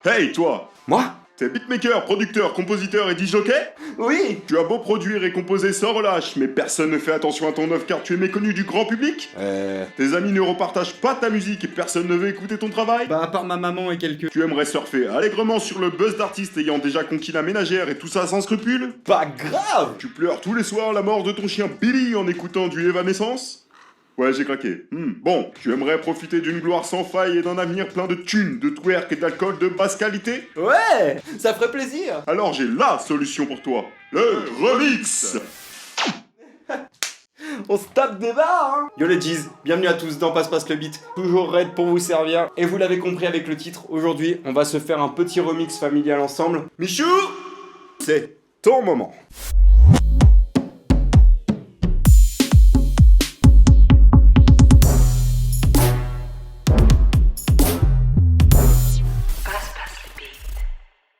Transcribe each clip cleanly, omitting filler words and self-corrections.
Hey toi, Moi? t'es beatmaker, producteur, compositeur et disjockey? Oui. Tu as beau produire et composer sans relâche, mais personne ne fait attention à ton œuvre car tu es méconnu du grand public? Tes amis ne repartagent pas ta musique et personne ne veut écouter ton travail? Bah à part ma maman et quelques... Tu aimerais surfer allègrement sur le buzz d'artistes ayant déjà conquis la ménagère et tout ça sans scrupule? Pas grave. Tu pleures tous les soirs la mort de ton chien Billy en écoutant du Evanescence? Ouais, j'ai craqué. Bon, tu aimerais profiter d'une gloire sans faille et d'un avenir plein de thunes, de twerk et d'alcool de basse qualité? Ouais, ça ferait plaisir. Alors j'ai LA solution pour toi. Le remix! On se tape des barres, hein. Yo les G's, bienvenue à tous dans Passe le beat, toujours raide pour vous servir. Et vous l'avez compris avec le titre, aujourd'hui, on va se faire un petit remix familial ensemble. Michou, c'est ton moment.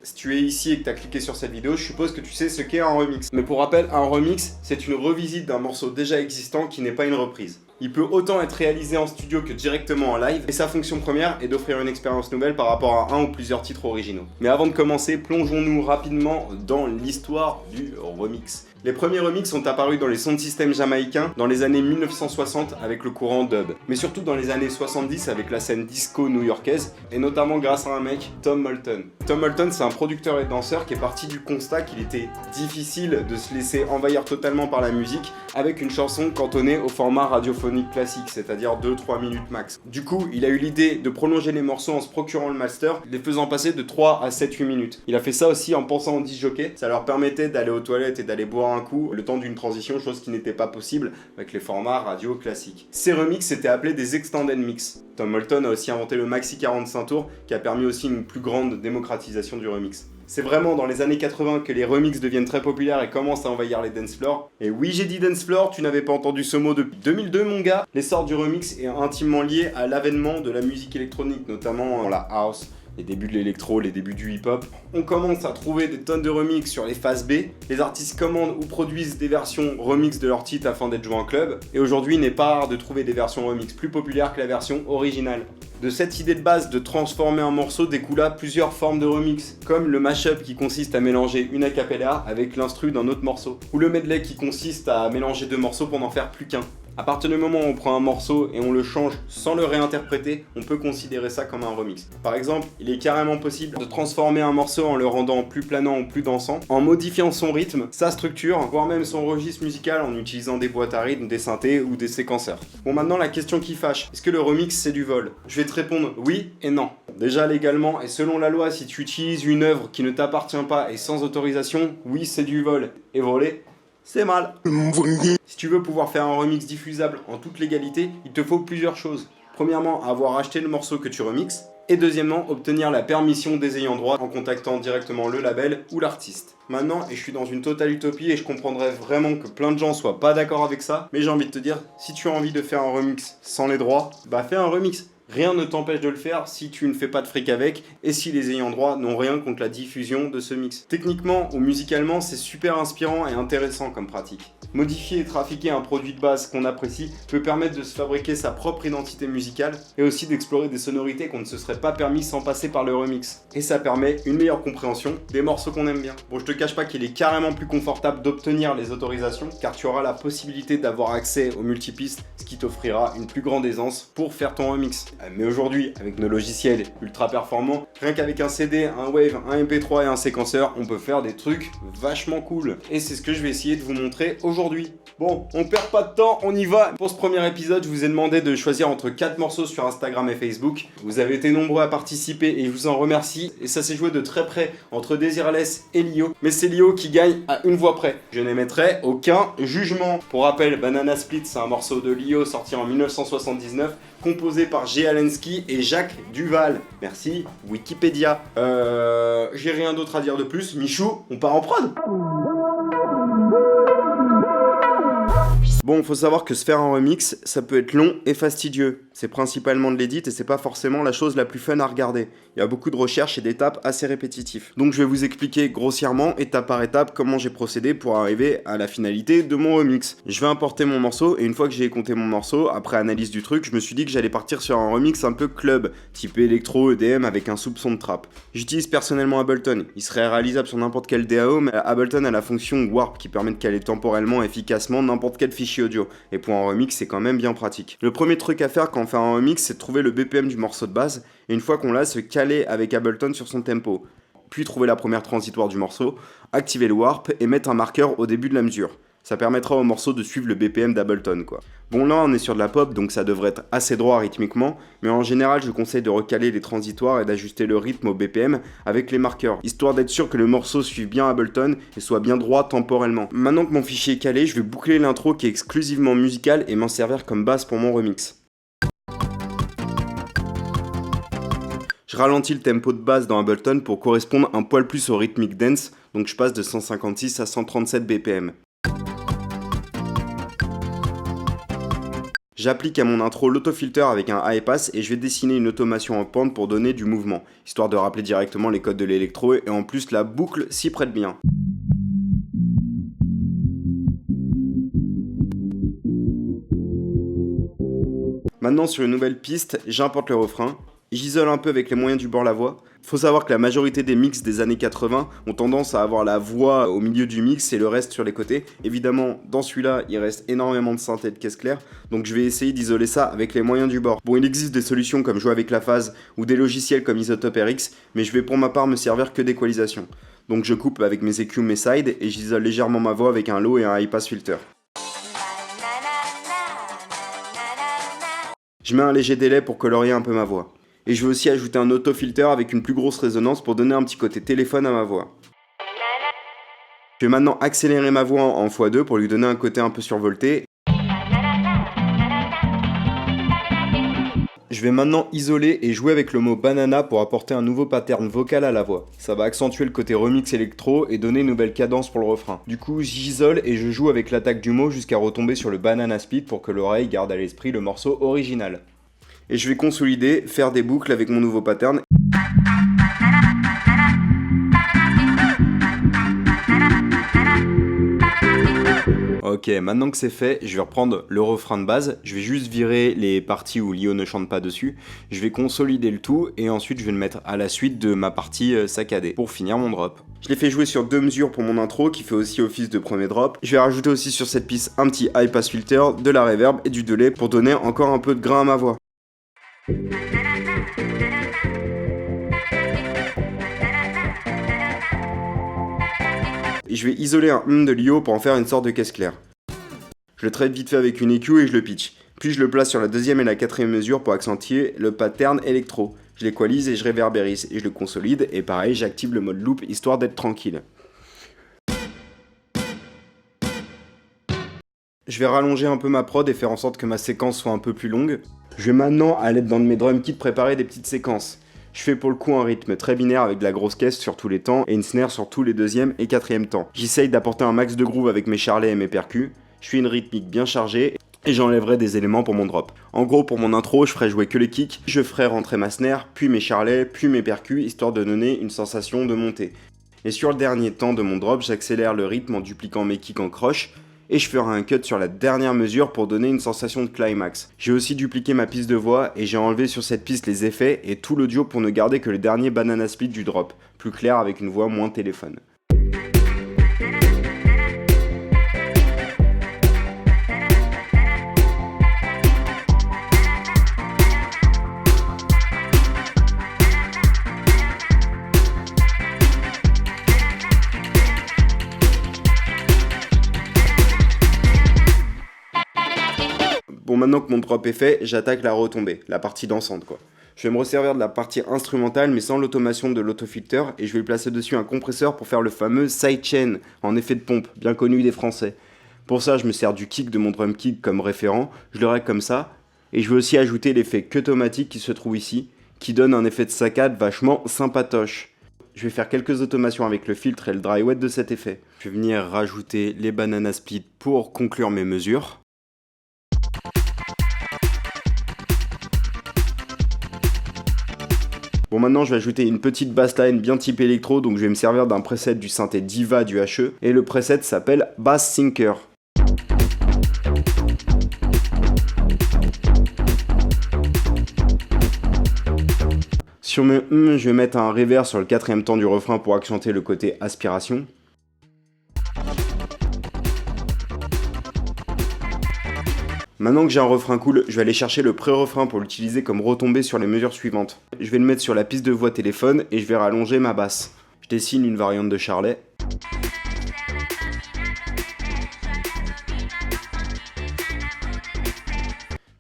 Si tu es ici et que tu as cliqué sur cette vidéo, je suppose que tu sais ce qu'est un remix. Mais pour rappel, un remix, c'est une revisite d'un morceau déjà existant qui n'est pas une reprise. Il peut autant être réalisé en studio que directement en live, et sa fonction première est d'offrir une expérience nouvelle par rapport à un ou plusieurs titres originaux. Mais avant de commencer, plongeons-nous rapidement dans l'histoire du remix. Les premiers remixes sont apparus dans les sound systems jamaïcains dans les années 1960 avec le courant dub, mais surtout dans les années 70 avec la scène disco new-yorkaise, et notamment grâce à un mec, Tom Moulton. Tom Moulton, c'est un producteur et danseur qui est parti du constat qu'il était difficile de se laisser envahir totalement par la musique avec une chanson cantonnée au format radiophonique classique, c'est-à-dire 2-3 minutes max. Du coup, il a eu l'idée de prolonger les morceaux en se procurant le master, les faisant passer de 3 à 7-8 minutes. Il a fait ça aussi en pensant aux disjockeys, ça leur permettait d'aller aux toilettes et d'aller boire un coup le temps d'une transition, chose qui n'était pas possible avec les formats radio classiques. Ces remixes étaient appelés des extended mix. Tom Moulton a aussi inventé le maxi 45 tours qui a permis aussi une plus grande démocratisation du remix. C'est vraiment dans les années 80 que les remixes deviennent très populaires et commencent à envahir les dance floors. Et oui, j'ai dit dance floor, tu n'avais pas entendu ce mot depuis 2002 mon gars. L'essor du remix est intimement lié à l'avènement de la musique électronique, notamment dans la house, les débuts de l'électro, les débuts du hip-hop. On commence à trouver des tonnes de remix sur les phases B. Les artistes commandent ou produisent des versions remix de leur titre afin d'être joués en club. Et aujourd'hui, il n'est pas rare de trouver des versions remix plus populaires que la version originale. De cette idée de base de transformer un morceau découla plusieurs formes de remix, comme le mashup qui consiste à mélanger une a cappella avec l'instru d'un autre morceau, ou le medley qui consiste à mélanger deux morceaux pour n'en faire plus qu'un. À partir du moment où on prend un morceau et on le change sans le réinterpréter, on peut considérer ça comme un remix. Par exemple, il est carrément possible de transformer un morceau en le rendant plus planant ou plus dansant, en modifiant son rythme, sa structure, voire même son registre musical en utilisant des boîtes à rythme, des synthés ou des séquenceurs. Bon, maintenant la question qui fâche, est-ce que le remix c'est du vol? Je vais te répondre oui et non. Déjà légalement et selon la loi, si tu utilises une œuvre qui ne t'appartient pas et sans autorisation, oui c'est du vol. Et voler, c'est mal. Si tu veux pouvoir faire un remix diffusable en toute légalité, il te faut plusieurs choses. Premièrement, avoir acheté le morceau que tu remixes. Et deuxièmement, obtenir la permission des ayants droit en contactant directement le label ou l'artiste. Maintenant, et je suis dans une totale utopie et je comprendrais vraiment que plein de gens soient pas d'accord avec ça, mais j'ai envie de te dire, si tu as envie de faire un remix sans les droits, bah fais un remix. Rien ne t'empêche de le faire si tu ne fais pas de fric avec et si les ayants droit n'ont rien contre la diffusion de ce mix. Techniquement ou musicalement, c'est super inspirant et intéressant comme pratique. Modifier et trafiquer un produit de base qu'on apprécie peut permettre de se fabriquer sa propre identité musicale et aussi d'explorer des sonorités qu'on ne se serait pas permis sans passer par le remix. Et ça permet une meilleure compréhension des morceaux qu'on aime bien. Bon, je te cache pas qu'il est carrément plus confortable d'obtenir les autorisations car tu auras la possibilité d'avoir accès aux multipistes, ce qui t'offrira une plus grande aisance pour faire ton remix. Mais aujourd'hui, avec nos logiciels ultra performants, rien qu'avec un CD, un Wave, un MP3 et un séquenceur, on peut faire des trucs vachement cool. Et c'est ce que je vais essayer de vous montrer aujourd'hui. Bon, on perd pas de temps, on y va. Pour ce premier épisode, je vous ai demandé de choisir entre 4 morceaux sur Instagram et Facebook. Vous avez été nombreux à participer et je vous en remercie. Et ça s'est joué de très près entre Desireless et Lio. Mais c'est Lio qui gagne à une voix près. Je n'émettrai aucun jugement. Pour rappel, Banana Split, c'est un morceau de Lio sorti en 1979, composé par G. Alensky et Jacques Duval. Merci Wikipédia. J'ai rien d'autre à dire de plus. Michou, on part en prod. Bon, faut savoir que se faire un remix, ça peut être long et fastidieux. C'est principalement de l'édit et c'est pas forcément la chose la plus fun à regarder. Il y a beaucoup de recherches et d'étapes assez répétitifs. Donc je vais vous expliquer grossièrement, étape par étape, comment j'ai procédé pour arriver à la finalité de mon remix. Je vais importer mon morceau et une fois que j'ai écouté mon morceau, après analyse du truc, je me suis dit que j'allais partir sur un remix un peu club, type électro, EDM avec un soupçon de trap. J'utilise personnellement Ableton. Il serait réalisable sur n'importe quel DAO, mais Ableton a la fonction Warp qui permet de caler temporellement et efficacement n'importe quel fichier audio. Et pour un remix, c'est quand même bien pratique. Le premier truc à faire quand on fait un remix, c'est de trouver le BPM du morceau de base, et une fois qu'on l'a, se caler avec Ableton sur son tempo. Puis trouver la première transitoire du morceau, activer le Warp et mettre un marqueur au début de la mesure. Ça permettra au morceau de suivre le BPM d'Ableton, quoi. Bon, là on est sur de la pop, donc ça devrait être assez droit rythmiquement, mais en général je conseille de recaler les transitoires et d'ajuster le rythme au BPM avec les marqueurs, histoire d'être sûr que le morceau suive bien Ableton et soit bien droit temporellement. Maintenant que mon fichier est calé, je vais boucler l'intro qui est exclusivement musicale et m'en servir comme base pour mon remix. Je ralentis le tempo de base dans Ableton pour correspondre un poil plus au rythmique dance, donc je passe de 156 à 137 BPM. J'applique à mon intro l'autofilter avec un high pass et je vais dessiner une automation en pente pour donner du mouvement, histoire de rappeler directement les codes de l'électro et en plus la boucle s'y prête bien. Maintenant sur une nouvelle piste, j'importe le refrain. J'isole un peu avec les moyens du bord la voix. Faut savoir que la majorité des mix des années 80 ont tendance à avoir la voix au milieu du mix et le reste sur les côtés. Évidemment, dans celui-là, il reste énormément de synthé et de caisse claire, donc je vais essayer d'isoler ça avec les moyens du bord. Bon, il existe des solutions comme jouer avec la phase ou des logiciels comme Isotope RX, mais je vais pour ma part me servir que d'équalisation. Donc je coupe avec mes EQ, mes sides et j'isole légèrement ma voix avec un low et un high pass filter. Je mets un léger délai pour colorier un peu ma voix. Et je vais aussi ajouter un autofilter avec une plus grosse résonance pour donner un petit côté téléphone à ma voix. Je vais maintenant accélérer ma voix en x2 pour lui donner un côté un peu survolté. Je vais maintenant isoler et jouer avec le mot banana pour apporter un nouveau pattern vocal à la voix. Ça va accentuer le côté remix électro et donner une nouvelle cadence pour le refrain. Du coup, j'isole et je joue avec l'attaque du mot jusqu'à retomber sur le banana split pour que l'oreille garde à l'esprit le morceau original. Et je vais consolider, faire des boucles avec mon nouveau pattern. Ok, maintenant que c'est fait, je vais reprendre le refrain de base, je vais juste virer les parties où Lio ne chante pas dessus, je vais consolider le tout et ensuite je vais le mettre à la suite de ma partie saccadée pour finir mon drop. Je l'ai fait jouer sur 2 mesures pour mon intro qui fait aussi office de premier drop. Je vais rajouter aussi sur cette piste un petit high pass filter, de la reverb et du delay pour donner encore un peu de grain à ma voix. Et je vais isoler un de Lio pour en faire une sorte de caisse claire. Je le traite vite fait avec une EQ et je le pitch. Puis je le place sur la 2e et la 4e mesure pour accentuer le pattern électro. Je l'équalise et je réverbérise et je le consolide et pareil j'active le mode loop histoire d'être tranquille. Je vais rallonger un peu ma prod et faire en sorte que ma séquence soit un peu plus longue. Je vais maintenant à l'aide d'un de mes drum kits préparer des petites séquences. Je fais pour le coup un rythme très binaire avec de la grosse caisse sur tous les temps et une snare sur tous les 2e et 4e temps. J'essaye d'apporter un max de groove avec mes charlets et mes percus. Je fais une rythmique bien chargée et j'enlèverai des éléments pour mon drop. En gros, pour mon intro, je ferai jouer que les kicks, je ferai rentrer ma snare, puis mes charlets, puis mes percus, histoire de donner une sensation de montée. Et sur le dernier temps de mon drop, j'accélère le rythme en dupliquant mes kicks en croche, et je ferai un cut sur la dernière mesure pour donner une sensation de climax. J'ai aussi dupliqué ma piste de voix et j'ai enlevé sur cette piste les effets et tout l'audio pour ne garder que le dernier banana split du drop, plus clair avec une voix moins téléphone. Bon, maintenant que mon drop est fait, j'attaque la retombée, la partie dansante quoi. Je vais me resservir de la partie instrumentale mais sans l'automation de l'autofilter et je vais placer dessus un compresseur pour faire le fameux sidechain en effet de pompe, bien connu des Français. Pour ça, je me sers du kick de mon drum kick comme référent, je le règle comme ça et je vais aussi ajouter l'effet cut-o-matic qui se trouve ici, qui donne un effet de saccade vachement sympatoche. Je vais faire quelques automations avec le filtre et le dry wet de cet effet. Je vais venir rajouter les banana splits pour conclure mes mesures. Bon, maintenant je vais ajouter une petite bassline bien type électro, donc je vais me servir d'un preset du synthé Diva du HE, et le preset s'appelle Bass Sinker. Sur mes je vais mettre un reverb sur le 4e temps du refrain pour accentuer le côté aspiration. Maintenant que j'ai un refrain cool, je vais aller chercher le pré-refrain pour l'utiliser comme retombée sur les mesures suivantes. Je vais le mettre sur la piste de voix téléphone et je vais rallonger ma basse. Je dessine une variante de Charlet.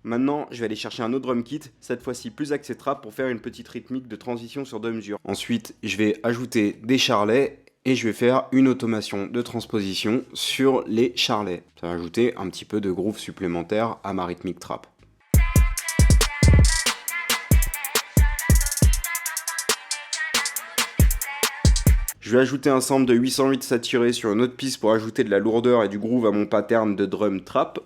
Maintenant, je vais aller chercher un autre drum kit, cette fois-ci plus axé trap pour faire une petite rythmique de transition sur 2 mesures. Ensuite, je vais ajouter des charlets et je vais faire une automation de transposition sur les charlets. Ça va ajouter un petit peu de groove supplémentaire à ma rythmique trap. Je vais ajouter un sample de 808 saturé sur une autre piste pour ajouter de la lourdeur et du groove à mon pattern de drum trap.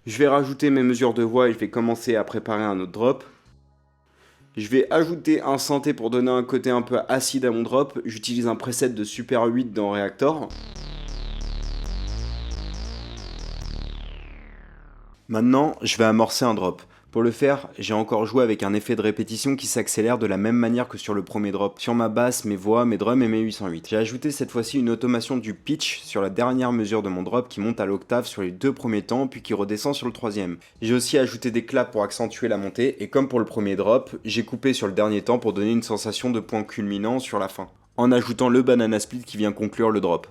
Je vais rajouter mes mesures de voix et je vais commencer à préparer un autre drop. Je vais ajouter un synthé pour donner un côté un peu acide à mon drop. J'utilise un preset de Super 8 dans Reactor. Maintenant, je vais amorcer un drop. Pour le faire, j'ai encore joué avec un effet de répétition qui s'accélère de la même manière que sur le premier drop. Sur ma basse, mes voix, mes drums et mes 808. J'ai ajouté cette fois-ci une automation du pitch sur la dernière mesure de mon drop qui monte à l'octave sur les 2 premiers temps puis qui redescend sur le 3e. J'ai aussi ajouté des claps pour accentuer la montée et comme pour le premier drop, j'ai coupé sur le dernier temps pour donner une sensation de point culminant sur la fin. En ajoutant le banana split qui vient conclure le drop.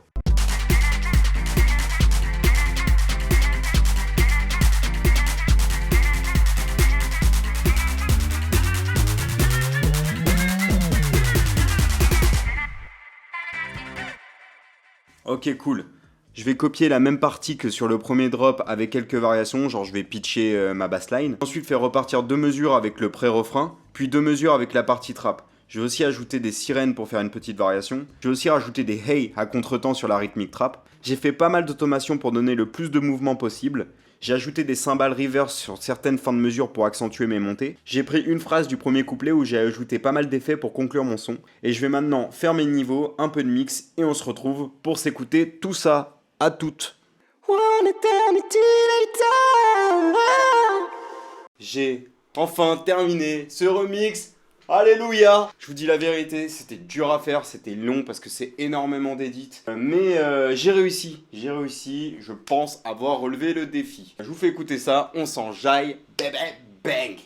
Ok, cool. Je vais copier la même partie que sur le premier drop avec quelques variations, genre je vais pitcher ma bassline. Ensuite faire repartir 2 mesures avec le pré-refrain, puis 2 mesures avec la partie trap. Je vais aussi ajouter des sirènes pour faire une petite variation. Je vais aussi rajouter des hey à contretemps sur la rythmique trap. J'ai fait pas mal d'automation pour donner le plus de mouvement possible. J'ai ajouté des cymbales reverse sur certaines fins de mesure pour accentuer mes montées. J'ai pris une phrase du premier couplet où j'ai ajouté pas mal d'effets pour conclure mon son. Et je vais maintenant faire mes niveaux, un peu de mix et on se retrouve pour s'écouter tout ça. À toutes. J'ai enfin terminé ce remix. Alléluia! Je vous dis la vérité, c'était dur à faire, c'était long parce que c'est énormément d'édits. Mais j'ai réussi, je pense avoir relevé le défi. Je vous fais écouter ça, on s'enjaille, bébé, bang!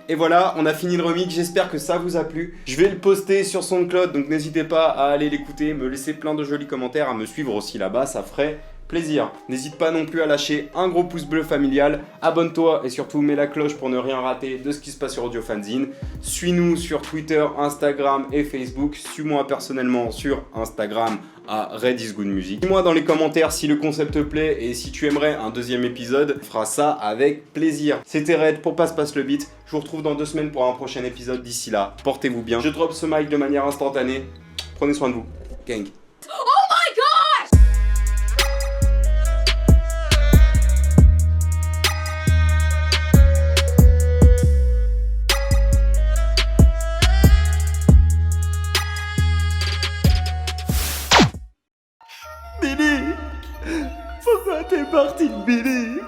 Et voilà, on a fini le remix, j'espère que ça vous a plu. Je vais le poster sur SoundCloud, donc n'hésitez pas à aller l'écouter, me laisser plein de jolis commentaires, à me suivre aussi là-bas, ça ferait plaisir. N'hésite pas non plus à lâcher un gros pouce bleu familial, abonne-toi et surtout mets la cloche pour ne rien rater de ce qui se passe sur Audio Fanzine. Suis-nous sur Twitter, Instagram et Facebook. Suis-moi personnellement sur Instagram à Red is Good Music. Dis-moi dans les commentaires si le concept te plaît et si tu aimerais un deuxième épisode, on fera ça avec plaisir. C'était Red pour Passe le Beat. Je vous retrouve dans 2 semaines pour un prochain épisode. D'ici là, portez-vous bien. Je drop ce mic de manière instantanée. Prenez soin de vous. Gang. Billy, pourquoi t'es parti, Billy?